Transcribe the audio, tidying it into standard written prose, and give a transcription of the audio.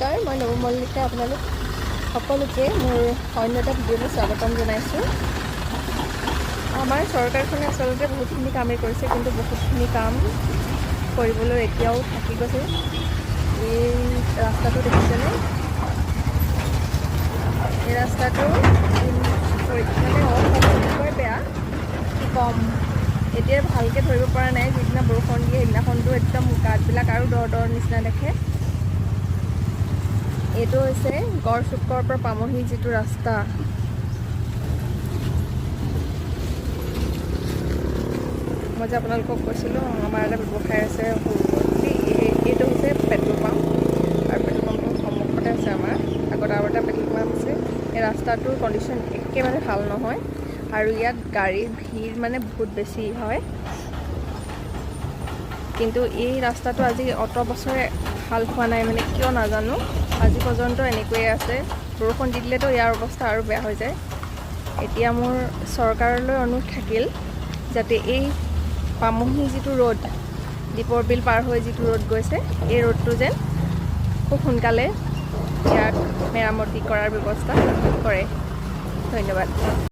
নমস্কাৰ, মই নৱমল্লিকা। আপোনালোক সকলোকে মোৰ অন্য এটা ভিডিঅ'লৈ স্বাগতম জনাইছোঁ। আমাৰ চৰকাৰখনে আচলতে বহুতখিনি কামেই কৰিছে, কিন্তু বহুতখিনি কাম কৰিবলৈ এতিয়াও থাকি গৈছে। এই ৰাস্তাটো দেখিছেনে? এই ৰাস্তাটো মানে অসম্পূৰ্ণকৈ বেয়া, কি ক'ম। এতিয়া ভালকৈ ধৰিব পৰা নাই। যিদিনা বৰষুণ দিয়ে সেইদিনাখনতো একদম গাঁতবিলাক আৰু দ নিচিনা দেখে। এইটো হৈছে গড়চুকৰ পৰা পামহি যিটো ৰাস্তা। মই যে আপোনালোকক কৈছিলোঁ আমাৰ এটা ব্যৱসায় আছে এইটো হৈছে পেট্ৰল পাম্প, আৰু পেট্ৰল পাম্পৰ সন্মুখতে আছে আমাৰ আগত আৰু এটা পেট্ৰল পাম্প আছে। এই ৰাস্তাটোৰ কণ্ডিশ্যন একেবাৰে ভাল নহয়, আৰু ইয়াত গাড়ীৰ ভিৰ মানে বহুত বেছি হয়। কিন্তু এই ৰাস্তাটো আজি অত বছৰে ভাল হোৱা নাই, মানে কিয় নাজানো। আজি পৰ্যন্ত এনেকৈয়ে আছে। বৰষুণ দি দিলেতো ইয়াৰ অৱস্থা আৰু বেয়া হৈ যায়। এতিয়া মোৰ চৰকাৰলৈ অনুৰোধ থাকিল যাতে এই পামহি যিটো ৰোড, দীপৰ বিল পাৰ হৈ যিটো ৰোড গৈছে, এই ৰোডটো যেন খুব সোনকালে ইয়াক মেৰামতি কৰাৰ ব্যৱস্থা কৰে। ধন্যবাদ।